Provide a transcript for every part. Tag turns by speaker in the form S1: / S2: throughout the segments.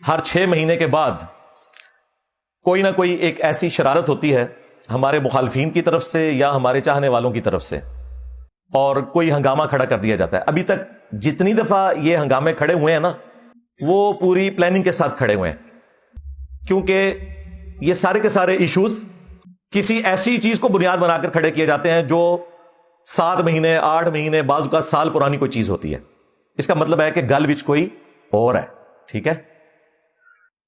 S1: ہر 6 مہینے کے بعد کوئی نہ کوئی ایک ایسی شرارت ہوتی ہے ہمارے مخالفین کی طرف سے یا ہمارے چاہنے والوں کی طرف سے، اور کوئی ہنگامہ کھڑا کر دیا جاتا ہے. ابھی تک جتنی دفعہ یہ ہنگامے کھڑے ہوئے ہیں نا، وہ پوری پلاننگ کے ساتھ کھڑے ہوئے ہیں، کیونکہ یہ سارے کے سارے ایشوز کسی ایسی چیز کو بنیاد بنا کر کھڑے کیے جاتے ہیں جو 7 مہینے 8 مہینے بعض اوقات سال پرانی کوئی چیز ہوتی ہے. اس کا مطلب ہے کہ گل وچ کوئی اور ہے. ٹھیک ہے،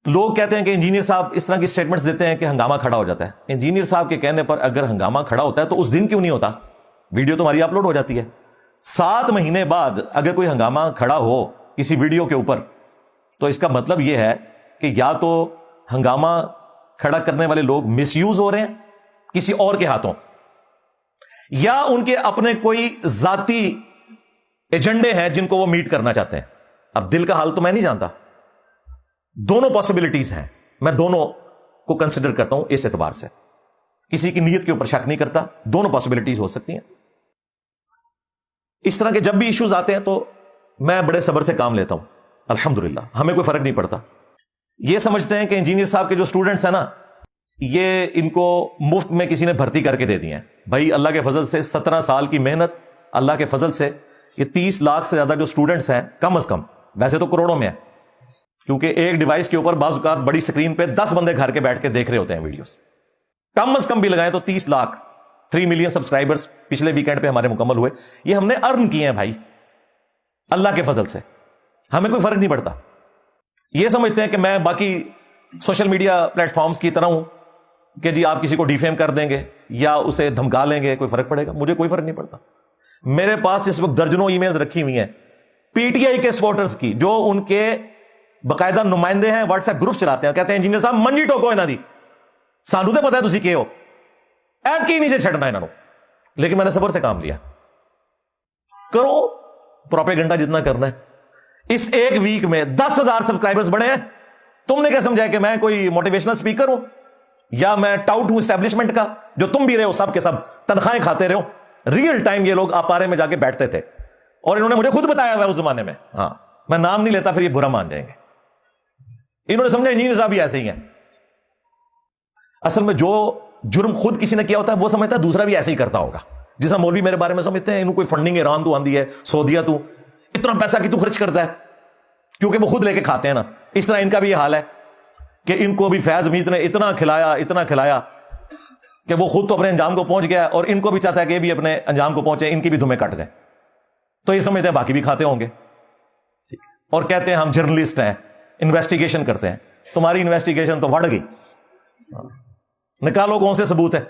S1: لوگ کہتے ہیں کہ انجینئر صاحب اس طرح کی سٹیٹمنٹس دیتے ہیں کہ ہنگامہ کھڑا ہو جاتا ہے. انجینئر صاحب کے کہنے پر اگر ہنگامہ کھڑا ہوتا ہے تو اس دن کیوں نہیں ہوتا؟ ویڈیو تمہاری اپلوڈ ہو جاتی ہے. 7 مہینے بعد اگر کوئی ہنگامہ کھڑا ہو کسی ویڈیو کے اوپر تو اس کا مطلب یہ ہے کہ یا تو ہنگامہ کھڑا کرنے والے لوگ مس یوز ہو رہے ہیں کسی اور کے ہاتھوں، یا ان کے اپنے کوئی ذاتی ایجنڈے ہیں جن کو وہ میٹ کرنا چاہتے ہیں. اب دل کا حال تو میں نہیں جانتا، دونوں پاسبلٹیز ہیں، میں دونوں کو کنسیڈر کرتا ہوں. اس اعتبار سے کسی کی نیت کے اوپر شک نہیں کرتا، دونوں پاسبلٹیز ہو سکتی ہیں. اس طرح کے جب بھی ایشوز آتے ہیں تو میں بڑے صبر سے کام لیتا ہوں. الحمدللہ ہمیں کوئی فرق نہیں پڑتا. یہ سمجھتے ہیں کہ انجینئر صاحب کے جو اسٹوڈنٹس ہیں نا، یہ ان کو مفت میں کسی نے بھرتی کر کے دے دی ہیں. بھائی اللہ کے فضل سے 17 سال کی محنت، اللہ کے فضل سے یہ 30 لاکھ سے زیادہ جو اسٹوڈنٹس ہیں، کم از کم، ویسے تو کروڑوں میں ہے، کیونکہ ایک ڈیوائس کے اوپر بعض اوقات بڑی سکرین پہ 10 بندے گھر کے بیٹھ کے دیکھ رہے ہوتے ہیں ویڈیوز. کم از کم بھی لگائیں تو 30 لاکھ، 3 ملین سبسکرائبرز پچھلے ویکینڈ پہ ہمارے مکمل ہوئے. یہ ہم نے ارن کیے ہیں بھائی اللہ کے فضل سے، ہمیں کوئی فرق نہیں پڑتا. یہ سمجھتے ہیں کہ میں باقی سوشل میڈیا پلیٹ فارمز کی طرح ہوں کہ جی آپ کسی کو ڈیفیم کر دیں گے یا اسے دھمکا لیں گے کوئی فرق پڑے گا. مجھے کوئی فرق نہیں پڑتا. میرے پاس اس وقت درجنوں ای میلز رکھی ہوئی ہیں پی ٹی آئی کے سپورٹرز کی، جو ان کے باقاعدہ نمائندے ہیں، واٹس ایپ گروپ چلاتے ہیں، کہتے ہیں انجینئر صاحب منجی ٹوکو انہاں دی، سانو تے پتہ ہے تسی کی ہو، ایت کی نہیں سے چھڑنا انہاں نو. لیکن میں نے صبر سے کام لیا. کرو پروپیگنڈا جتنا کرنا ہے. اس ایک ویک میں 10,000 سبسکرائبرز بڑھے ہیں. تم نے کیا سمجھا کہ میں کوئی موٹیویشنل اسپیکر ہوں یا میں ٹاؤٹ ہوں اسٹیبلشمنٹ کا، جو تم بھی رہے ہو سب کے سب تنخواہیں کھاتے رہو. ریئل ٹائم یہ لوگ اپارے میں جا کے بیٹھتے تھے اور انہوں نے مجھے خود بتایا ہوا ہے اس زمانے میں. ہاں میں نام نہیں لیتا، پھر یہ برا مان جائیں گے. انہوں نے سمجھا انجینئر صاحب بھی ایسے ہی ہیں. اصل میں جو جرم خود کسی نے کیا ہوتا ہے وہ سمجھتا ہے دوسرا بھی ایسے ہی کرتا ہوگا. جیسا مولوی میرے بارے میں سمجھتے ہیں انہوں کوئی فنڈنگ ایران تو آندی ہے، سعودیہ تو اتنا پیسہ کی تو خرچ کرتا ہے، کیونکہ وہ خود لے کے کھاتے ہیں نا. اس طرح ان کا بھی یہ حال ہے کہ ان کو بھی فیض میت نے اتنا کھلایا کہ وہ خود تو اپنے انجام کو پہنچ گیا، اور ان کو بھی چاہتا ہے کہ یہ بھی اپنے انجام کو پہنچے، ان کی بھی دھمیں کٹ جائیں. تو یہ سمجھتے ہیں باقی بھی کھاتے ہوں گے، اور کہتے ہیں ہم جرنلسٹ ہیں، انویسٹیگیشن کرتے ہیں. تمہاری انویسٹیگیشن تو بڑھ گئی، نکالو کون سے ثبوت ہے.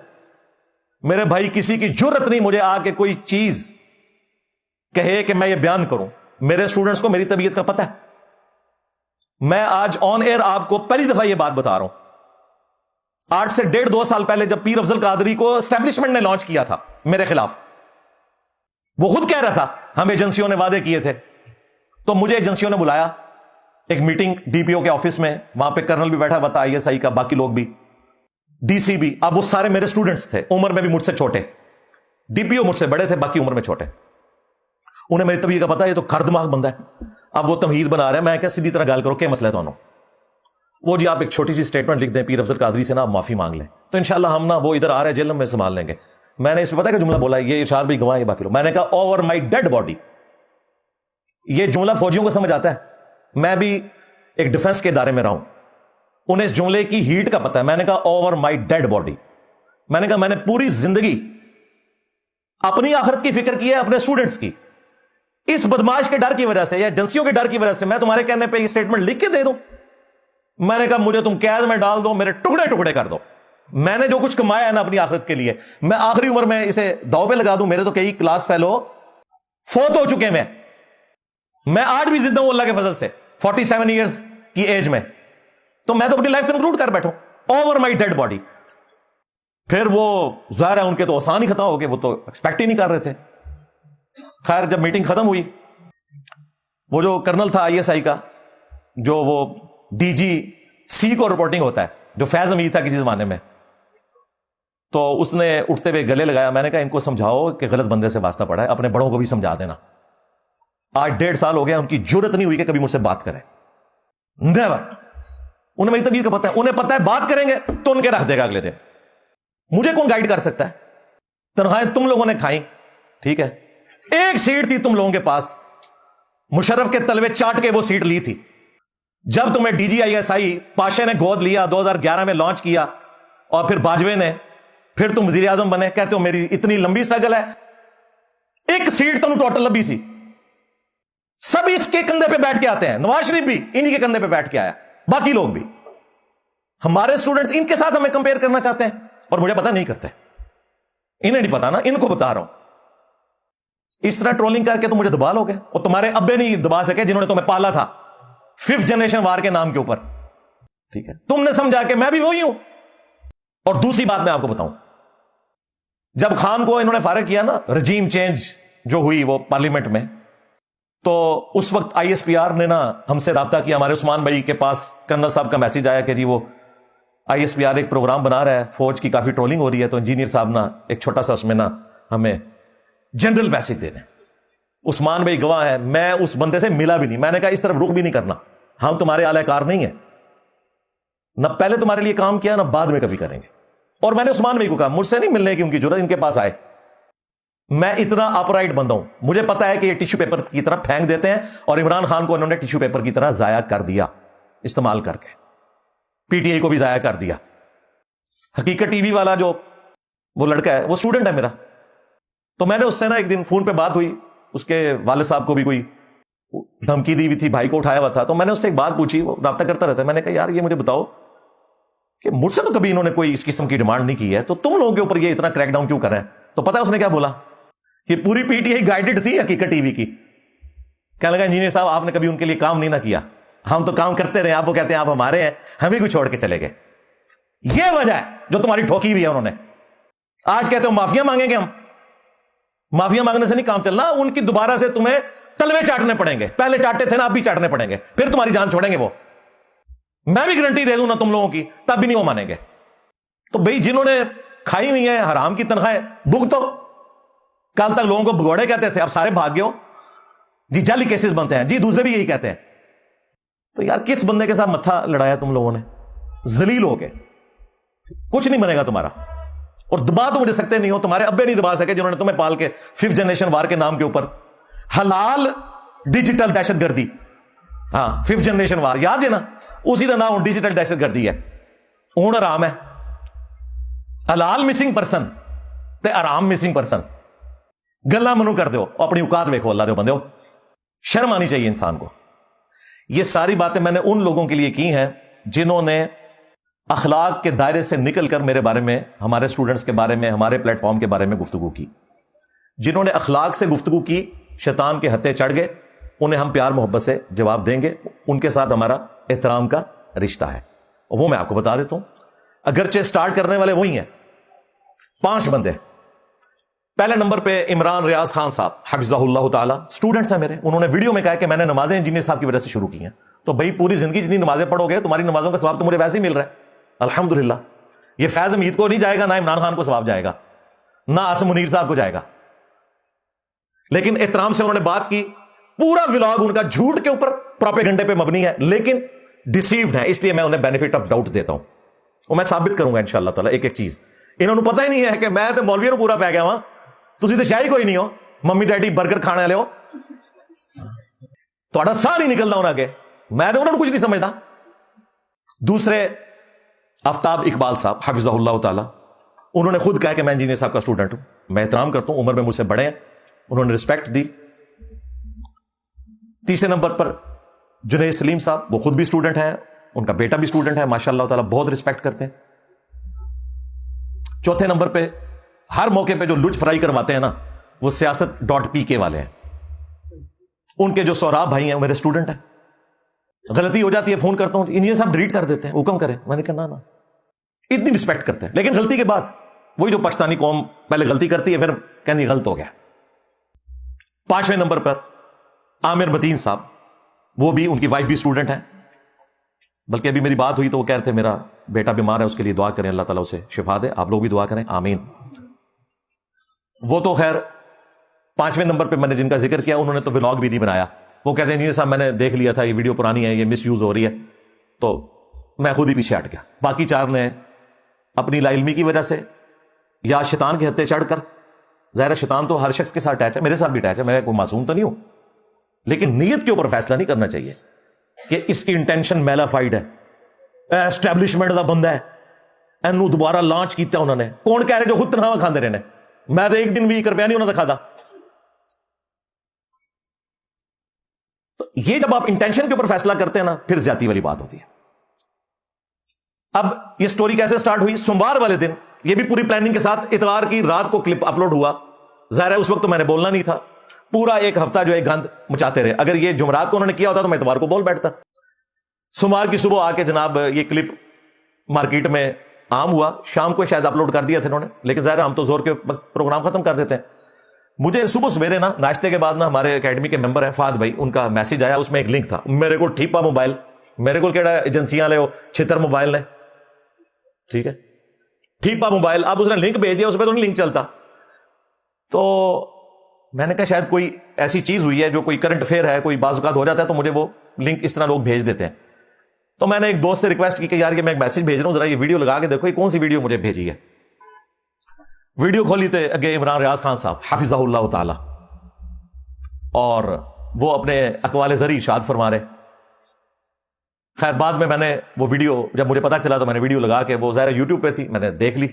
S1: میرے بھائی کسی کی جرت نہیں مجھے آ کے کوئی چیز کہے کہ میں یہ بیان کروں. میرے اسٹوڈنٹس کو میری طبیعت کا پتہ ہے. میں آج آن ایئر آپ کو پہلی دفعہ یہ بات بتا رہا ہوں. 8 سے 1.5-2 سال پہلے جب پیر افضل قادری کو اسٹیبلشمنٹ نے لانچ کیا تھا میرے خلاف، وہ خود کہہ رہا تھا ہم ایجنسیوں نے وعدے کیے تھے. تو مجھے ایجنسیوں نے بلایا ایک میٹنگ ڈی پی او کے آفس میں، وہاں پہ کرنل بھی بیٹھا ہوا تھا ISI کا، باقی لوگ بھی، ڈی سی بھی. اب وہ سارے میرے اسٹوڈنٹس تھے، عمر میں بھی مجھ سے چھوٹے. ڈی پی او مجھ سے بڑے تھے، باقی عمر میں چھوٹے. انہیں میری طبیعت کا پتا ہے یہ تو کھر دماغ بندہ ہے. اب وہ تمہید بنا رہا ہے. میں کہ سیدھی طرح گال کرو، کیا مسئلہ ہے تو وہ جی آپ ایک چھوٹی سی سٹیٹمنٹ لکھ دیں پیر افضل قادری سے نا، آپ معافی مانگ لیں تو انشاءاللہ ہم نا، وہ ادھر آ رہے جیل میں سنبھال لیں گے. میں نے اس پہ پتا کہ جملہ بولا، یہ ارشاد بھی گواہ ہے باقی لوگ. میں نے کہا اوور مائی ڈیڈ باڈی. یہ جملہ فوجیوں کو سمجھ آتا ہے. میں بھی ایک ڈیفنس کے ادارے میں رہا ہوں، انہیں اس جملے کی ہیٹ کا پتا ہے. میں نے کہا اوور مائی ڈیڈ باڈی. میں نے کہا میں نے پوری زندگی اپنی آخرت کی فکر کی ہے، اپنے اسٹوڈنٹس کی. اس بدماش کے ڈر کی وجہ سے یا ایجنسیوں کے ڈر کی وجہ سے میں تمہارے کہنے پہ یہ سٹیٹمنٹ لکھ کے دے دوں؟ میں نے کہا مجھے تم قید میں ڈال دو، میرے ٹکڑے ٹکڑے کر دو. میں نے جو کچھ کمایا ہے نا اپنی آخرت کے لیے، میں آخری عمر میں اسے داؤ پہ لگا دوں. میرے تو کئی کلاس فیلو فوت ہو چکے ہیں. میں آج بھی زندہ ہوں اللہ کے فضل سے 47 ایئرز کی ایج میں. تو میں تو اپنی لائف کنکلوڈ کر بیٹھوں اوور مائی ڈیڈ باڈی. پھر وہ ظاہر ہے ان کے تو آسان ہی ختم ہو گئے، وہ تو ایکسپیکٹ ہی نہیں کر رہے تھے. خیر جب میٹنگ ختم ہوئی، وہ جو کرنل تھا ISI کا، جو وہ DGC کو رپورٹنگ ہوتا ہے، جو فیض امید تھا کسی زمانے میں، تو اس نے اٹھتے ہوئے گلے لگایا. میں نے کہا ان کو سمجھاؤ کہ غلط بندے سے واسطہ پڑا ہے، اپنے بڑوں کو بھی سمجھا دینا. آج 1.5 سال ہو گیا، ان کی جرت نہیں ہوئی کہ کبھی مجھ سے بات کریں. نیور. انہیں میری طبیعت کا پتا ہے, انہیں پتا ہے بات کریں گے تو ان کے رکھ دے گا اگلے دن. مجھے کون گائیڈ کر سکتا ہے؟ تنخواہیں تم لوگوں نے کھائیں, ٹھیک ہے, ایک سیٹ تھی تم لوگوں کے پاس, مشرف کے تلوے چاٹ کے وہ سیٹ لی تھی. جب تمہیں D G I S I پاشے نے گود لیا, 2011 میں لانچ کیا, اور پھر باجوے نے, پھر تم وزیر اعظم بنے, کہتے ہو میری اتنی لمبی سٹرگل ہے. ایک سیٹ تم ٹوٹل لمبی سی, سب اس کے کندھے پہ بیٹھ کے آتے ہیں. نواز شریف بھی انہی کے کندھے پہ بیٹھ کے آیا, باقی لوگ بھی. ہمارے اسٹوڈنٹس ان کے ساتھ ہمیں کمپیئر کرنا چاہتے ہیں, اور مجھے پتا نہیں کرتے. انہیں نہیں پتا نا, ان کو بتا رہا ہوں. اس طرح ٹرولنگ کر کے تم مجھے دبا لو گے, اور تمہارے ابے نہیں دبا سکے جنہوں نے تمہیں پالا تھا 5th جنریشن وار کے نام کے اوپر. ٹھیک ہے, تم نے سمجھا کہ میں بھی وہی ہوں. اور دوسری بات میں آپ کو بتاؤں, جب خان کو انہوں نے فارغ کیا نا, رجیم چینج جو ہوئی وہ پارلیمنٹ میں, تو اس وقت آئی ایس پی آر نے نا ہم سے رابطہ کیا. ہمارے عثمان بھائی کے پاس کرنل صاحب کا میسج آیا کہ جی وہ آئی ایس پی آر ایک پروگرام بنا رہا ہے, فوج کی کافی ٹرولنگ ہو رہی ہے, تو انجینئر صاحب نا ایک چھوٹا سا اس میں نا ہمیں جنرل میسج دے دیں. عثمان بھائی گواہ ہے, میں اس بندے سے ملا بھی نہیں. میں نے کہا اس طرف رخ بھی نہیں کرنا, ہم تمہارے اعلی کار نہیں ہیں, نہ پہلے تمہارے لیے کام کیا نہ بعد میں کبھی کریں گے. اور میں نے عثمان بھائی کو کہا مجھ سے نہیں ملنے کی ان کی ضرورت, ان کے پاس آئے. میں اتنا اپرائٹ بندہ ہوں, مجھے پتا ہے کہ یہ ٹیشو پیپر کی طرح پھینک دیتے ہیں, اور عمران خان کو انہوں نے ٹیشو پیپر کی طرح ضائع کر دیا استعمال کر کے. پی ٹی آئی کو بھی ضائع کر دیا. حقیقت ٹی وی والا جو وہ لڑکا ہے وہ اسٹوڈنٹ ہے میرا, تو میں نے اس سے نا ایک دن فون پہ بات ہوئی, اس کے والد صاحب کو بھی کوئی دھمکی دی ہوئی تھی, بھائی کو اٹھایا ہوا تھا. تو میں نے اس سے ایک بات پوچھی, وہ رابطہ کرتا رہتا ہے. میں نے کہا یار یہ مجھے بتاؤ کہ مجھ سے تو کبھی انہوں نے کوئی اس قسم کی ڈیمانڈ نہیں کی ہے, تو تم لوگوں کے اوپر یہ اتنا کریک ڈاؤن کیوں کر رہے ہیں؟ تو پتا ہے اس نے کیا بولا, یہ پوری پی ٹی آئی گائیڈڈ تھی حقیقت ٹی وی کی. کہنے لگا انجینئر صاحب آپ نے کبھی ان کے لیے کام نہیں نہ کیا, ہم تو کام کرتے رہے, آپ وہ کہتے ہیں آپ ہمارے ہیں, ہمیں کو چھوڑ کے چلے گئے. یہ وجہ ہے جو تمہاری ٹھوکی بھی ہے انہوں نے. آج کہتے ہو معافیا مانگیں گے ہم, معافیا مانگنے سے نہیں کام چلنا, ان کی دوبارہ سے تمہیں تلوے چاٹنے پڑیں گے. پہلے چاٹتے تھے نا, اب بھی چاٹنے پڑیں گے, پھر تمہاری جان چھوڑیں گے وہ. میں بھی گارنٹی دے دوں نا تم لوگوں کی, تب بھی نہیں وہ مانیں گے. تو بھئی جنہوں نے کھائی ہوئی ہیں حرام کی تنخواہیں, بھگتو. کل تک لوگوں کو بھگوڑے کہتے تھے, اب سارے بھاگ گئے ہو جی, جعلی کیسز بنتے ہیں جی, دوسرے بھی یہی کہتے ہیں. تو یار کس بندے کے ساتھ متھا لڑایا تم لوگوں نے, ذلیل ہو گئے. کچھ نہیں بنے گا تمہارا, اور دبا تو مجھے سکتے نہیں ہو, تمہارے ابے نہیں دبا سکے جنہوں نے تمہیں پال کے 5th جنریشن وار کے نام کے اوپر حلال ڈیجیٹل دہشت گردی, ہاں 5th جنریشن وار یاد ہے نا, اسی کا نام ڈیجیٹل دہشت گردی ہے. اون آرام ہے, حلال مسنگ پرسن تے آرام مسنگ پرسن, گلا منو کر دو, اپنی اوقات ویکھو اللہ دے بندے ہو, شرم آنی چاہیے انسان کو. یہ ساری باتیں میں نے ان لوگوں کے لیے کی ہیں جنہوں نے اخلاق کے دائرے سے نکل کر میرے بارے میں, ہمارے اسٹوڈنٹس کے بارے میں, ہمارے پلیٹ فارم کے بارے میں گفتگو کی. جنہوں نے اخلاق سے گفتگو کی, شیطان کے ہتھے چڑھ گئے, انہیں ہم پیار محبت سے جواب دیں گے. ان کے ساتھ ہمارا احترام کا رشتہ ہے, اور وہ میں آپ کو بتا دیتا ہوں. اگرچہ سٹارٹ کرنے والے وہی ہیں 5 بندے. پہلے نمبر پہ عمران ریاض خان صاحب حفظہ اللہ تعالی, اسٹوڈنٹس ہیں میرے. انہوں نے ویڈیو میں کہا کہ میں نے نمازیں انجینئر صاحب کی وجہ سے شروع کی ہیں. تو بھائی پوری زندگی جتنی نمازیں پڑھو گے, تمہاری نمازوں کا ثواب تو مجھے ویسے ہی مل رہا ہے الحمدللہ. یہ فیض امید کو نہیں جائے گا, نہ عمران خان کو ثواب جائے گا, نہ آسم منیر صاحب کو جائے گا. لیکن احترام سے انہوں نے بات کی. پورا ولاگ ان کا جھوٹ کے اوپر پروپیگنڈے پہ مبنی ہے, لیکن ڈیسیوڈ ہے, اس لیے میں انہیں بینیفٹ آف ڈاؤٹ دیتا ہوں, اور میں ثابت کروں گا انشاءاللہ تعالی ایک ایک چیز. انہوں نے پتہ ہی نہیں ہے کہ میں تو مولویوں پورا پہ گیا ہوں, تسی تو شاہی کوئی نہیں ہو, ممی ڈیڈی برگر کھانے والے ہو, تھوڑا سا نہیں نکلتا ہونا آگے. میں تو انہوں نے کچھ نہیں سمجھتا. دوسرے آفتاب اقبال صاحب حفظہ اللہ تعالی, انہوں نے خود کہا کہ میں انجینئر صاحب کا اسٹوڈنٹ ہوں, میں احترام کرتا ہوں, عمر میں مجھ سے بڑے ہیں, انہوں نے رسپیکٹ دی. تیسرے نمبر پر جنید سلیم صاحب, وہ خود بھی اسٹوڈنٹ ہیں, ان کا بیٹا بھی اسٹوڈنٹ ہے, ماشاءاللہ تعالی بہت رسپیکٹ کرتے ہیں. چوتھے نمبر پہ ہر موقع پہ جو لچ فرائی کرواتے ہیں نا, وہ سیاست.pk والے ہیں. ان کے جو سوراب بھائی ہیں وہ میرے اسٹوڈنٹ ہیں. غلطی ہو جاتی ہے, فون کرتا ہوں, انجینئر صاحب ڈیلیٹ کر دیتے ہیں, حکم کریں. میں نے کہا نا, اتنی رسپیکٹ کرتے ہیں. لیکن غلطی کے بعد وہی جو پاکستانی قوم پہلے غلطی کرتی ہے, پھر کہنی غلط ہو گیا. 5ویں نمبر پر عامر متین صاحب, وہ بھی, ان کی وائف بھی اسٹوڈنٹ ہیں. بلکہ ابھی میری بات ہوئی تو وہ کہہ رہے تھے میرا بیٹا بیمار ہے, اس کے لیے دعا کریں, اللہ تعالیٰ اسے شفا دے. آپ لوگ بھی دعا کریں, آمین. وہ تو خیر 5ویں نمبر پہ میں نے جن کا ذکر کیا, انہوں نے تو ولاگ بھی نہیں بنایا, وہ کہتے ہیں انجینئر صاحب میں نے دیکھ لیا تھا یہ ویڈیو پرانی ہے, یہ مس یوز ہو رہی ہے, تو میں خود ہی پیچھے ہٹ گیا. باقی 4 نے اپنی لا علمی کی وجہ سے یا شیطان کے ہتھے چڑھ کر, ظاہر شیطان تو ہر شخص کے ساتھ اٹیچ ہے, میرے ساتھ بھی اٹیچ ہے, میں کوئی معصوم تو نہیں ہوں, لیکن نیت کے اوپر فیصلہ نہیں کرنا چاہیے کہ اس کی انٹینشن میلا فائڈ ہے, ایسٹیبلشمنٹ دا بندہ ہے, اینو دوبارہ لانچ کیتا انہوں نے. کون کہہ رہے جو خود تنہا کھاندے رہنے, میں تو ایک دن بھی 1 روپیہ نہیں انہوں نے کھادا. تو یہ جب آپ انٹینشن کے اوپر فیصلہ کرتے ہیں نا, پھر زیادتی والی بات ہوتی ہے. اب یہ سٹوری کیسے سٹارٹ ہوئی؟ سوموار والے دن, یہ بھی پوری پلاننگ کے ساتھ, اتوار کی رات کو کلپ اپلوڈ ہوا. ظاہر ہے اس وقت تو میں نے بولنا نہیں تھا, پورا 1 ہفتہ جو ہے گند مچاتے رہے. اگر یہ جمعرات کو انہوں نے کیا ہوتا تو میں اتوار کو بول بیٹھتا. سوموار کی صبح آ کے جناب یہ کلپ مارکیٹ میں عام ہوا, شام کو شاید اپلوڈ کر دیا تھا انہوں نے, لیکن ظاہر ہم تو زور کے پروگرام ختم کر دیتے ہیں. مجھے صبح سویرے نا ناشتے کے بعد نا ہمارے اکیڈمی کے ممبر ہیں فہد بھائی, ان کا میسج آیا, اس میں ایک لنک تھا. میرے کو ٹھیپا موبائل, میرے کو کہڑا ایجنسیاں لے ہو چھتر موبائل نے, ٹھیک ہے, ٹھیپا موبائل. اب اس نے لنک بھیج دیا, اس پہ تو نہیں لنک چلتا. تو میں نے کہا شاید کوئی ایسی چیز ہوئی ہے جو کوئی کرنٹ افیئر ہے, کوئی بعض اوقات ہو جاتا ہے, تو مجھے وہ لنک اس طرح لوگ بھیج دیتے ہیں. تو میں نے ایک دوست سے ریکویسٹ کی کہ یار یہ میں ایک میسج بھیج رہا ہوں, ذرا یہ ویڈیو لگا کے دیکھو یہ کون سی ویڈیو مجھے بھیجی ہے. ویڈیو کھولی تھے اگے عمران ریاض خان صاحب حفظہ اللہ تعالی, اور وہ اپنے اقوال زری ارشاد فرما رہے. خیر بعد میں نے وہ ویڈیو جب مجھے پتا چلا تو میں نے ویڈیو لگا کے, وہ ظاہر یوٹیوب پہ تھی, میں نے دیکھ لی.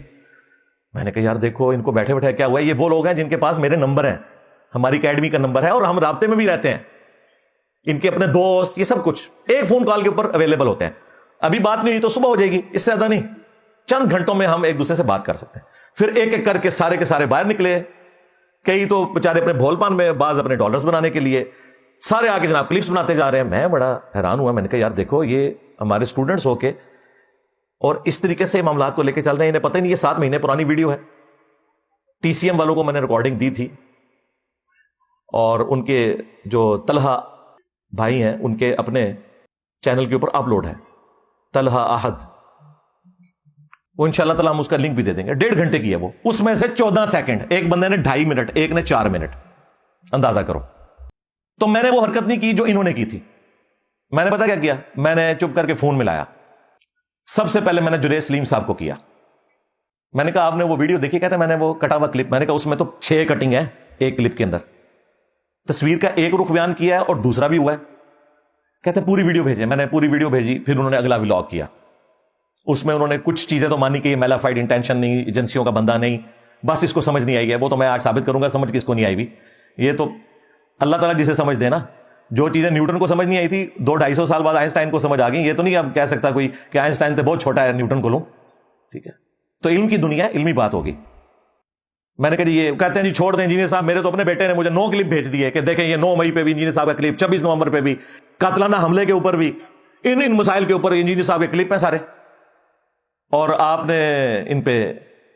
S1: میں نے کہا یار دیکھو ان کو بیٹھے بیٹھے کیا ہوا ہے, یہ وہ لوگ ہیں جن کے پاس میرے نمبر ہیں, ہماری اکیڈمی کا نمبر ہے, اور ہم رابطے میں بھی رہتے ہیں, ان کے اپنے دوست, یہ سب کچھ ایک فون کال کے اوپر اویلیبل ہوتے ہیں. ابھی بات نہیں ہوئی تو صبح ہو جائے گی, اس سے زیادہ نہیں, چند گھنٹوں میں ہم ایک دوسرے سے بات کر سکتے ہیں. پھر ایک ایک کر کے سارے باہر نکلے, کئی تو بےچارے اپنے بھول پان میں, بعض اپنے ڈالرز بنانے کے لیے, سارے آگے جناب کلپس بناتے جا رہے ہیں. میں بڑا حیران ہوا, میں نے کہا یار دیکھو یہ ہمارے اسٹوڈنٹس ہو کے اور اس طریقے سے معاملات کو لے کے چل رہے ہیں, انہیں پتہ نہیں یہ 7 مہینے پرانی ویڈیو ہے. ٹی سی ایم والوں کو میں نے ریکارڈنگ دی تھی, اور ان کے جو طلحہ بھائی ہیں ان کے اپنے چینل کے اوپر اپلوڈ ہے, طلحہ احد, وہ انشاءاللہ تعالیٰ ہم اس کا لنک بھی دے دیں گے. 1.5 گھنٹے کی ہے وہ, اس میں سے 14 سیکنڈ, ایک بندے نے 2.5 منٹ, ایک نے 4 منٹ, اندازہ کرو. تو میں نے وہ حرکت نہیں کی جو انہوں نے کی تھی. میں نے پتا کیا, میں نے چپ کر کے فون ملایا. سب سے پہلے میں نے جنید سلیم صاحب کو کیا. میں نے کہا آپ نے وہ ویڈیو دیکھی؟ کہتے ہیں میں نے وہ کٹا ہوا کلپ. میں نے کہا اس میں تو 6 کٹنگ ہے ایک کلپ کے اندر, تصویر کا ایک رخ بیان کیا ہے اور دوسرا بھی ہوا ہے. کہتے ہیں پوری ویڈیو بھیجے. میں نے پوری ویڈیو بھیجی. پھر انہوں نے اگلا ولاگ کیا, اس میں انہوں نے کچھ چیزیں تو مانی کہ یہ میلافائڈ انٹینشن نہیں, ایجنسیوں کا بندہ نہیں, بس اس کو سمجھ نہیں آئی ہے. وہ تو میں آج ثابت کروں گا سمجھ کس کو نہیں آئی بھی. یہ تو اللہ تعالیٰ جسے سمجھ دے نا, جو چیزیں نیوٹن کو سمجھ نہیں آئی تھی 200-250 سال بعد آئنسٹائن کو سمجھ آ گئی. یہ تو نہیں اب کہہ سکتا کوئی کہ آئنسٹائن تو بہت چھوٹا ہے نیوٹن کو لوں, ٹھیک ہے. تو علم کی دنیا علمی بات ہوگی. میں نے کہا جی, یہ کہتے ہیں جی چھوڑ دیں انجینئر صاحب, میرے تو اپنے بیٹے نے مجھے 9 کلپ بھیج دیے کہ دیکھیں یہ 9 مئی پہ بھی انجینئر صاحب کا کلپ, 26 نومبر پہ بھی, قاتلانہ حملے کے اوپر بھی, ان مسائل کے اوپر انجینئر صاحب کے کلپ ہیں سارے, اور آپ نے ان پہ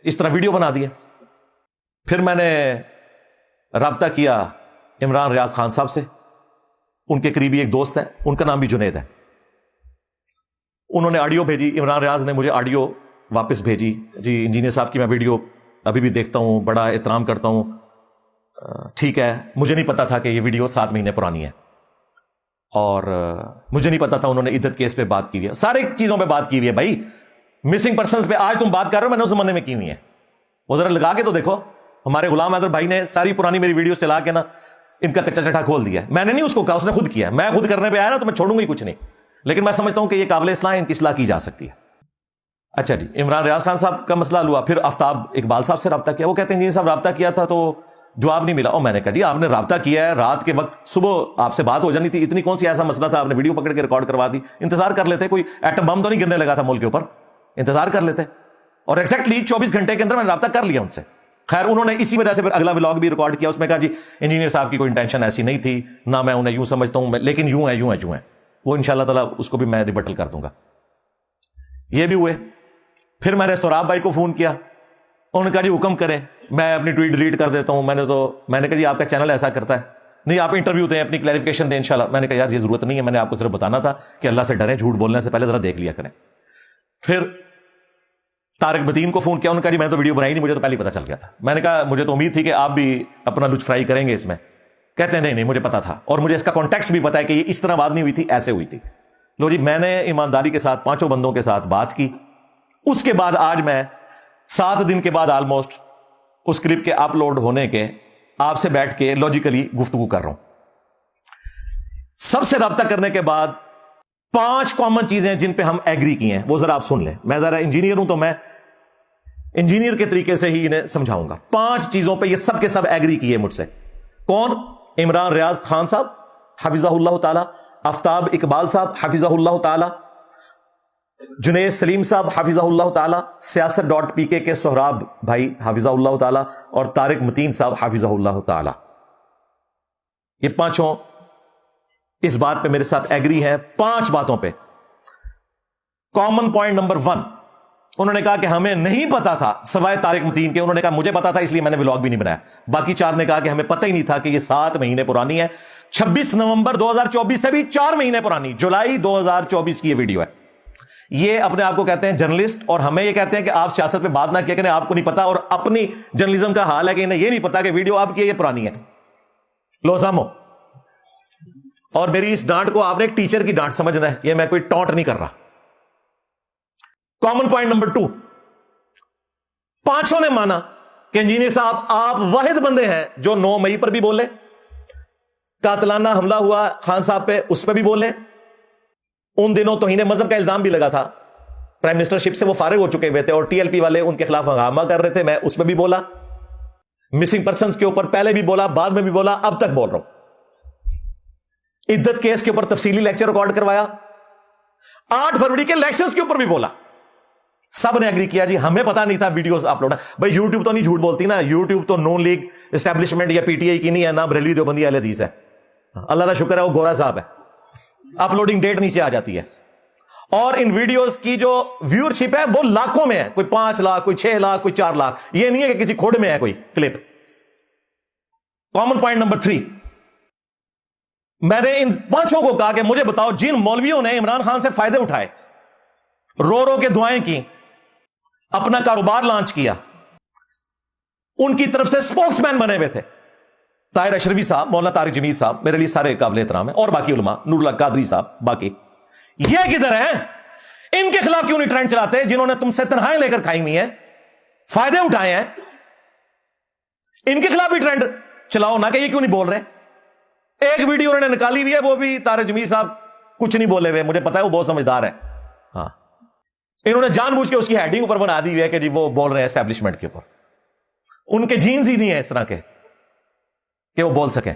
S1: اس طرح ویڈیو بنا دیا. پھر میں نے رابطہ کیا عمران ریاض خان صاحب سے, ان کے قریبی ایک دوست ہے, ان کا نام بھی جنید ہے. انہوں نے آڈیو بھیجی, عمران ریاض نے مجھے آڈیو واپس بھیجی, جی انجینئر صاحب کی میں ویڈیو ابھی بھی دیکھتا ہوں, بڑا احترام کرتا ہوں, ٹھیک ہے, مجھے نہیں پتا تھا کہ یہ ویڈیو 7 مہینے پرانی ہے, اور مجھے نہیں پتا تھا انہوں نے عدت کیس پہ بات کی ہوئی ہے, سارے چیزوں پہ بات کی ہوئی ہے. بھائی مسنگ پرسنز پہ آج تم بات کر رہے ہو, میں نے اس زمانے میں کی ہوئی ہے, وہ ذرا لگا کے تو دیکھو. ہمارے غلام حیدر بھائی نے ساری پرانی میری ویڈیوز چلا کے نا ان کا کچا چٹا کھول دیا. میں نے نہیں اس کو کہا, اس نے خود کیا. میں خود کرنے پہ آیا نا تو میں چھوڑوں گی کچھ نہیں, لیکن میں سمجھتا ہوں کہ یہ قابل اصلاح ہے, ان کی اصلاح کی جا سکتی ہے. اچھا جی, عمران ریاض خان صاحب کا مسئلہ ہوا. پھر آفتاب اقبال صاحب سے رابطہ کیا. وہ کہتے ہیں جی صاحب رابطہ کیا تھا تو جواب نہیں ملا. اور میں نے کہا جی آپ نے رابطہ کیا ہے, رات کے وقت صبح آپ سے بات ہو جانی تھی, اتنی کون سی ایسا مسئلہ تھا, آپ نے ویڈیو پکڑ کے ریکارڈ کروا دی. انتظار کر لیتے, کوئی ایٹم بم تو نہیں گرنے لگا تھا ملک کے اوپر, انتظار کر لیتے. اور ایگزیکٹلی 24 گھنٹے کے اندر میں نے رابطہ کر لیا ان سے. خیر انہوں نے اسی وجہ سے پھر اگلا ولاگ بھی ریکارڈ کیا, اس میں کہا جی انجینئر صاحب کی کوئی انٹینشن ایسی نہیں تھی, نہ میں انہیں یوں سمجھتا ہوں, لیکن یوں ہے یوں ہے یوں ہے. وہ انشاءاللہ تعالیٰ اس کو بھی میں ریبٹل کر دوں گا. یہ بھی ہوئے. پھر میں نے سوراب بھائی کو فون کیا, انہوں نے کہا جی حکم کریں, میں اپنی ٹویٹ ڈیلیٹ کر دیتا ہوں. میں نے کہا جی آپ کا چینل ایسا کرتا ہے, نہیں آپ انٹرویو دیں, اپنی کلیریفیکیشن دیں انشاءاللہ. میں نے کہا یار یہ ضرورت نہیں ہے, میں نے آپ کو صرف بتانا تھا کہ اللہ سے ڈریں, جھوٹ بولنے سے پہلے ذرا دیکھ لیا کریں. پھر طارق متین کو فون کیا, انہوں نے کہا جی میں تو ویڈیو بنائی نہیں, مجھے تو پہلے ہی پتا چل گیا تھا. میں نے کہا مجھے تو امید تھی کہ آپ بھی اپنا لطف فرائی کریں گے اس میں, کہتے ہیں نہیں مجھے پتا تھا اور مجھے اس کا کانٹیکسٹ بھی پتا ہے کہ یہ اس طرح بات نہیں ہوئی تھی, ایسے ہوئی تھی. لو جی, میں نے ایمانداری کے ساتھ 5 بندوں کے ساتھ بات کی. اس کے بعد آج میں 7 دن کے بعد آلموسٹ اس کلپ کے اپلوڈ ہونے کے آپ سے بیٹھ کے لاجیکلی گفتگو کر رہا ہوں. سب سے رابطہ کرنے کے بعد 5 کامن چیزیں جن پہ ہم ایگری کی ہیں وہ ذرا آپ سن لیں. میں ذرا انجینئر ہوں تو میں انجینئر کے طریقے سے ہی انہیں سمجھاؤں گا. 5 چیزوں پہ یہ سب کے سب ایگری کیے مجھ سے. کون؟ عمران ریاض خان صاحب حفظہ اللہ تعالی, آفتاب اقبال صاحب حفظہ اللہ تعالی, جنید سلیم صاحب حفظہ اللہ تعالی, سیاست.pk کے سہراب بھائی حفظہ اللہ تعالی, اور طارق متین صاحب حفظہ اللہ تعالی. یہ 5 اس بات پہ میرے ساتھ ایگری ہیں. 5 باتوں پہ. کامن پوائنٹ نمبر 1, انہوں نے کہا کہ ہمیں نہیں پتا تھا سوائے طارق متین کے. انہوں نے کہا مجھے پتا تھا اس لیے میں نے ولاگ بھی نہیں بنایا. باقی 4 نے کہا کہ ہمیں پتہ ہی نہیں تھا کہ یہ 7 مہینے پرانی ہے. 26 نومبر 2024 سے بھی 4 مہینے پرانی, جولائی 2024 کی یہ ویڈیو ہے. یہ اپنے آپ کو کہتے ہیں جرنلسٹ, اور ہمیں یہ کہتے ہیں کہ آپ سیاست پہ بات نہ کیا کریں, آپ کو نہیں پتا. اور اپنی جرنلزم کا حال ہے کہ انہیں یہ نہیں پتا کہ ویڈیو آپ کی یہ پرانی ہے. لوزامو. اور میری اس ڈانٹ کو آپ نے ایک ٹیچر کی ڈانٹ سمجھنا ہے, یہ میں کوئی ٹانٹ نہیں کر رہا. کامن پوائنٹ نمبر 2, 5 نے مانا کہ انجینئر صاحب آپ واحد بندے ہیں جو 9 مئی پر بھی بولے, قاتلانہ حملہ ہوا خان صاحب پہ اس پہ بھی بولے. ان دنوں توہین مذہب کا الزام بھی لگا تھا, پرائم منسٹر شپ سے وہ فارغ ہو چکے ہوئے تھے اور ٹی ایل پی والے ان کے خلاف ہنگامہ کر رہے تھے, میں اس پہ بھی بولا. مسنگ پرسنز کے اوپر پہلے بھی بولا, بعد میں بھی بولا, اب تک بول رہا ہوں. عدت کیس کے اوپر تفصیلی لیکچر ریکارڈ کروایا. 8 فروری کے الیکشنز کے اوپر بھی بولا. سب نے ایگری کیا جی ہمیں پتا نہیں تھا ویڈیوز اپلوڈ. بھائی یوٹیوب تو نہیں جھوٹ بولتی نا, یوٹیوب تو نون لیگ اسٹیبلشمنٹ یا پی ٹی آئی کی نہیں ہے, نہ بریلوی دیوبندی اہل حدیث ہے. اللہ کا شکر ہے وہ گورا صاحب ہے. اپلوڈنگ ڈیٹ نیچے آ جاتی ہے, اور ان ویڈیوز کی جو ویورشپ ہے وہ لاکھوں میں ہے. کوئی 5 لاکھ, کوئی 6 لاکھ, کوئی 4 لاکھ. یہ نہیں ہے کہ کسی کھوڑ میں ہے کوئی کلپ. کامن پوائنٹ نمبر 3, میں نے ان 5 کو کہا کہ مجھے بتاؤ جن مولویوں نے عمران خان سے فائدے اٹھائے, رو رو کے دعائیں کی, اپنا کاروبار لانچ کیا, ان کی طرف سے سپوکس مین بنے ہوئے تھے. طاہر اشرفی صاحب, مولانا طارق جمیل صاحب میرے لیے سارے قابل احترام ہیں, اور باقی علماء, نور اللہ قادری صاحب, باقی یہ کدھر ہیں؟ ان کے خلاف کیوں نہیں ٹرینڈ چلاتے جنہوں نے تم سے تنہائیں لے کر کھائی ہوئی ہیں, فائدے اٹھائے ہیں؟ ان کے خلاف بھی ٹرینڈ چلاؤ نا, کہ یہ کیوں نہیں بول رہے. ایک ویڈیو انہوں نے نکالی بھی ہے, وہ بھی طارق جمیل صاحب کچھ نہیں بولے ہوئے, مجھے پتا ہے وہ بہت سمجھدار ہے. ہاں, انہوں نے جان بوجھ کے اس کی ہیڈنگ اوپر بنا دی ہوئی ہے کہ جی وہ بول رہے ہیں اسٹیبلشمنٹ کے اوپر. ان کے جینز ہی نہیں ہیں اس طرح کے کہ وہ بول سکیں.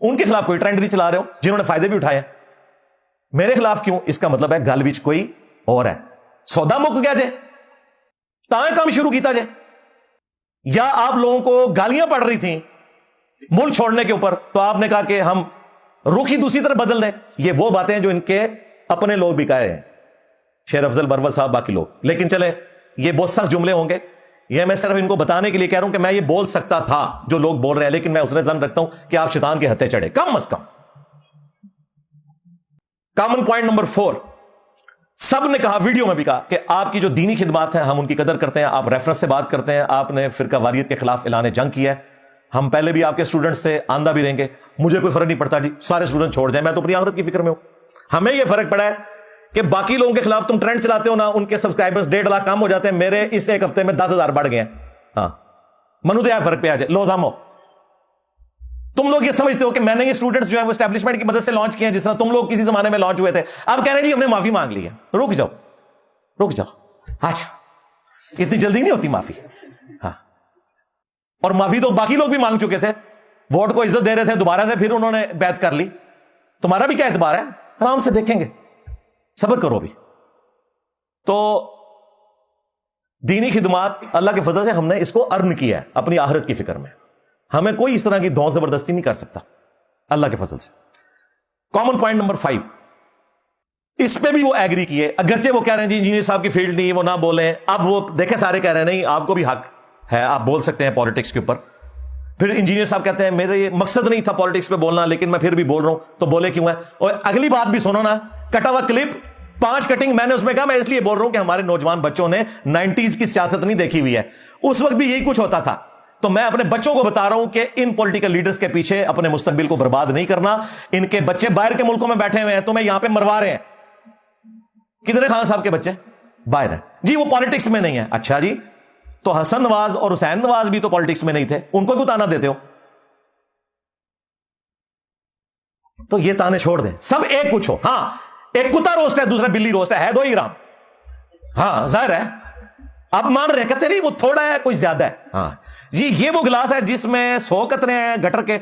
S1: ان کے خلاف کوئی ٹرینڈ نہیں چلا رہے ہو جنہوں نے فائدے بھی اٹھائے. میرے خلاف کیوں؟ اس کا مطلب ہے گل وچ کوئی اور ہے. سودا مک گیا جے تاں کام شروع کیتا جے, یا آپ لوگوں کو گالیاں پڑ رہی تھیں ملک چھوڑنے کے اوپر, تو آپ نے کہا کہ ہم رخ ہی دوسری طرف بدل دیں. یہ وہ باتیں جو ان کے اپنے لوگ بھی کہہ رہے ہیں, شیر افضل برور صاحب, باقی لوگ. لیکن چلے یہ بہت سخت جملے ہوں گے, یہ میں صرف ان کو بتانے کے لیے کہہ رہا ہوں کہ میں یہ بول سکتا تھا جو لوگ بول رہے ہیں, لیکن میں اس نے ظن رکھتا ہوں کہ آپ شیطان کے ہتھے چڑھے کم از کم. کامن پوائنٹ نمبر 4, سب نے کہا, ویڈیو میں بھی کہا, کہ آپ کی جو دینی خدمات ہیں ہم ان کی قدر کرتے ہیں, آپ ریفرنس سے بات کرتے ہیں, آپ نے فرقہ واریت کے خلاف اعلان جنگ کیا ہے, ہم پہلے بھی آپ کے اسٹوڈنٹس سے, آندہ بھی رہیں گے, مجھے کوئی فرق نہیں پڑتا جی سارے اسٹوڈنٹ چھوڑ جائیں, میں تو اپنی آخرت کی فکر میں ہوں. ہمیں یہ فرق پڑا ہے کہ باقی لوگوں کے خلاف تم ٹرینڈ چلاتے ہو نا, ان کے سبسکرائبرز 1.5 لاکھ کم ہو جاتے ہیں, میرے اس ایک ہفتے میں 10,000 بڑھ گئے ہیں. ہاں, منو تو فرق پہ آ جائے. لو زامو, تم لوگ یہ سمجھتے ہو کہ میں نے یہ اسٹوڈنٹس جو ہے وہ اسٹیبلشمنٹ کی مدد سے لانچ کیے ہیں, جس طرح تم لوگ کسی زمانے میں لانچ ہوئے تھے. اب کہہ رہے ہیں جی ہم نے معافی مانگ لی ہے. رک جاؤ رک جاؤ, اچھا اتنی جلدی نہیں ہوتی معافی. ہاں, اور معافی تو باقی لوگ بھی مانگ چکے تھے, ووٹ کو عزت دے رہے تھے دوبارہ سے, پھر انہوں نے بیعت کر لی. تمہارا بھی کیا اعتبار ہے؟ آرام سے دیکھیں گے, صبر کرو بھی. تو دینی خدمات اللہ کے فضل سے ہم نے اس کو ارن کیا ہے اپنی آخرت کی فکر میں. ہمیں کوئی اس طرح کی دھون زبردستی نہیں کر سکتا اللہ کے فضل سے. کامن پوائنٹ نمبر 5, اس پہ بھی وہ ایگری کیے, اگرچہ وہ کہہ رہے ہیں جی انجینئر صاحب کی فیلڈ نہیں, وہ نہ بولیں. اب وہ دیکھیں سارے کہہ رہے ہیں نہیں آپ کو بھی حق ہے, آپ بول سکتے ہیں پالیٹکس کے اوپر. پھر انجینئر صاحب کہتے ہیں میرے مقصد نہیں تھا پالیٹکس پہ بولنا, لیکن میں پھر بھی بول رہا ہوں. تو بولے کیوں ہے؟ اور اگلی بات بھی سنو نا, کٹا ہوا کلپ 5 کٹنگ میں نے اس میں کہا, میں اس لیے بول رہا ہوں کہ ہمارے نوجوان بچوں نے 90s کی سیاست نہیں دیکھی ہوئی ہے. اس وقت بھی یہی کچھ ہوتا تھا. تو میں اپنے بچوں کو بتا رہا ہوں کہ ان پولیٹیکل لیڈرز کے پیچھے اپنے مستقبل کو برباد نہیں کرنا. ان کے بچے باہر کے ملکوں میں بیٹھے ہوئے ہیں, تو میں یہاں پہ مروا رہے ہیں. کتنے خان صاحب کے بچے باہر ہیں جی, وہ پالیٹکس میں نہیں ہے. اچھا جی, تو حسن نواز اور حسین نواز بھی تو پالیٹکس میں نہیں تھے, ان کو کیوں تانا دیتے ہو؟ تو یہ تانے چھوڑ دیں, سب ایک کچھ ہو. ہاں, ایک کتا روسٹ ہے, دوسرا بلی روسٹ ہے دو ہی گرام. ہاں ظاہر ہے, آپ مان رہے ہیں, کہتے نہیں وہ تھوڑا ہے کچھ زیادہ ہے. ہاں جی, یہ وہ گلاس ہے جس میں 100 قطرے ہیں گٹر کے,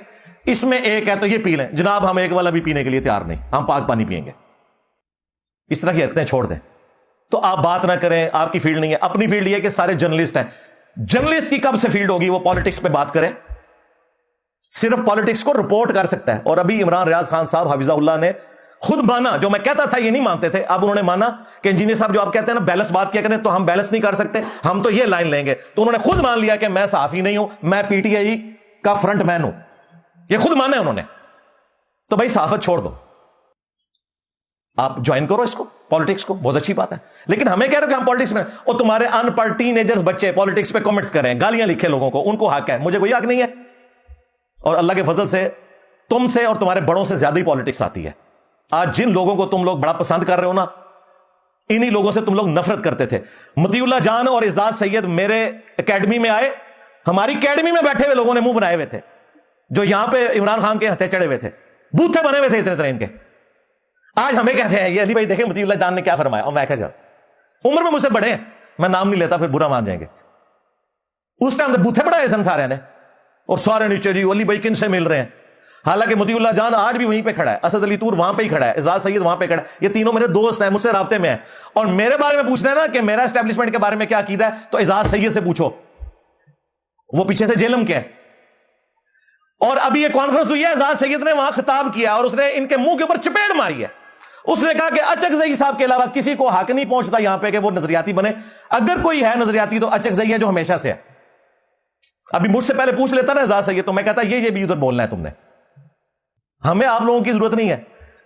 S1: اس میں ایک ہے تو یہ پی لیں. جناب ہم ایک والا بھی پینے کے لیے تیار نہیں, ہم پاک پانی پیئیں گے. اس طرح کی حرکتیں چھوڑ دیں. تو آپ بات نہ کریں, آپ کی فیلڈ نہیں ہے. اپنی فیلڈ یہ ہے کہ سارے جرنلسٹ ہیں. جرنلسٹ کی کب سے فیلڈ ہوگی وہ پالیٹکس پہ بات کرے؟ صرف پالیٹکس کو رپورٹ کر سکتا ہے. اور ابھی عمران ریاض خان صاحب حفظہ اللہ نے خود مانا, جو میں کہتا تھا یہ نہیں مانتے تھے, اب انہوں نے مانا کہ انجینئر صاحب جو آپ کہتے ہیں نا بیلنس بات کیا کریں, تو ہم بیلنس نہیں کر سکتے, ہم تو یہ لائن لیں گے. تو انہوں نے خود مان لیا کہ میں صحافی نہیں ہوں, میں پی ٹی آئی کا فرنٹ مین ہوں. یہ خود مانا ہے انہوں نے. تو بھائی صحافت چھوڑ دو, آپ جوائن کرو اس کو, پالیٹکس کو, بہت اچھی بات ہے. لیکن ہمیں کہہ رہے کہ ہم پالیٹکس میں, اور تمہارے ان پڑھ ٹین ایجرز بچے پالیٹکس پہ کمنٹس کریں, گالیاں لکھیں لوگوں کو, ان کو حق ہے, مجھے کوئی حق نہیں ہے. اور اللہ کے فضل سے تم سے اور تمہارے بڑوں سے زیادہ ہی پالیٹکس آتی ہے. آج جن لوگوں کو تم لوگ بڑا پسند کر رہے ہو نا, انہی لوگوں سے تم لوگ نفرت کرتے تھے. مطیع اللہ جان اور اعزاز سید میرے اکیڈمی میں آئے, ہماری اکیڈمی میں بیٹھے ہوئے لوگوں نے منہ بنائے ہوئے تھے, جو یہاں پہ عمران خان کے ہتھے چڑھے ہوئے تھے, بوتھے بنے ہوئے تھے اتنے ان کے. آج ہمیں کہتے ہیں یہ علی بھائی دیکھیں مطیع اللہ جان نے کیا فرمایا, اور میں کہا جا عمر میں مجھ سے بڑے ہیں, میں نام نہیں لیتا پھر برا مان جائیں گے. اس ٹائم بوتھے بڑھائے سن سارے نے, اور سارے نیچے جی علی بھائی کن سے مل رہے ہیں. حالانکہ مطیع اللہ جان آج بھی وہیں پہ کھڑا ہے, اسد علی طور وہاں پہ ہی کھڑا ہے, اعزاز سید وہاں پہ کھڑا ہے. یہ تینوں میرے دوست ہیں, مجھ سے رابطے میں ہیں. اور میرے بارے میں پوچھنا ہے نا کہ میرا اسٹیبلشمنٹ کے بارے میں کیا عقیدہ ہے, تو اعزاز سید سے پوچھو, وہ پیچھے سے جیلم کے ہیں. اور ابھی یہ کانفرنس ہوئی ہے, اعزاز سید نے وہاں خطاب کیا اور اس نے ان کے منہ کے اوپر چپیڑ ماری ہے. اس نے کہا کہ اچکزئی صاحب کے علاوہ کسی کو حق نہیں پہنچتا یہاں پہ کہ وہ نظریاتی بنے. اگر کوئی ہے نظریاتی تو اچکزئی ہے, جو ہمیشہ سے ہے. ابھی مجھ سے پہلے پوچھ لیتا نا اعزاز سید, تو میں کہتا یہ بھی ادھر بولنا ہے تم نے, ہمیں آپ لوگوں کی ضرورت نہیں ہے.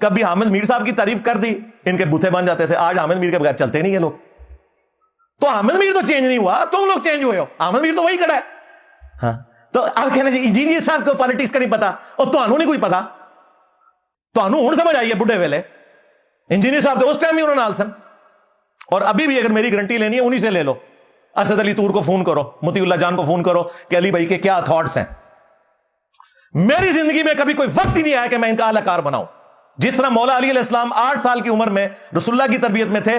S1: کبھی حامد میر صاحب کی تعریف کر دی, ان کے بوتھے بن جاتے تھے. آج حامد میر کے بغیر چلتے نہیں ہیں لوگ. تو حامد میر تو چینج نہیں ہوا, تم لوگ چینج ہوئے ہو. حامد میر تو وہی کھڑا ہے. ہاں, تو آپ کہنا چاہیے انجینئر صاحب کو پالیٹکس کا نہیں پتا, اور تو نہیں کوئی پتا. تو ہوں سمجھ آئیے بڈھے ویلے انجینئر صاحب تو اس ٹائم ہی انہوں نے آلسن. اور ابھی بھی اگر میری گارنٹی لینی ہے انہی سے لے لو. اسد علی طور کو فون کرو, مطیع اللہ جان کو فون کرو کہ علی بھائی کے کیا تھاٹس ہیں. میری زندگی میں کبھی کوئی وقت ہی نہیں آیا کہ میں ان کا اعلی کار بناؤں. جس طرح مولا علی علیہ السلام 8 سال کی عمر میں رسول اللہ کی تربیت میں تھے,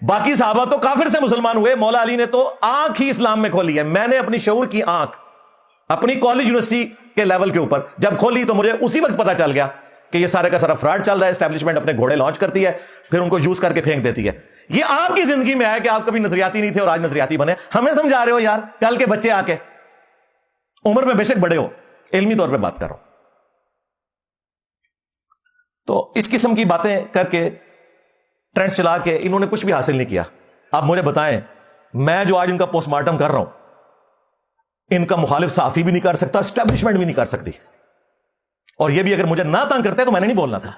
S1: باقی صحابہ تو کافر سے مسلمان ہوئے, مولا علی نے تو آنکھ ہی اسلام میں کھولی ہے. میں نے اپنی شعور کی آنکھ اپنی کالج یونیورسٹی کے لیول کے اوپر جب کھولی تو مجھے اسی وقت پتا چل گیا کہ یہ سارے کا سارا فراڈ چل رہا ہے. اسٹیبلشمنٹ اپنے گھوڑے لانچ کرتی ہے, پھر ان کو یوز کر کے پھینک دیتی ہے. یہ آپ کی زندگی میں ہے کہ آپ کبھی نظریاتی نہیں تھے اور آج نظریاتی بنے. ہمیں سمجھا رہے ہو یار, کل کے بچے آ کے عمر میں بے شک بڑے ہو, علمی طور پہ بات کرو. تو اس قسم کی باتیں کر کے ٹرینڈ چلا کے انہوں نے کچھ بھی حاصل نہیں کیا. آپ مجھے بتائیں, میں جو آج ان کا پوسٹ مارٹم کر رہا ہوں, ان کا مخالف صحافی بھی نہیں کر سکتا, اسٹیبلشمنٹ بھی نہیں کر سکتی. اور یہ بھی اگر مجھے نہ تنگ کرتے تو میں نے نہیں بولنا تھا.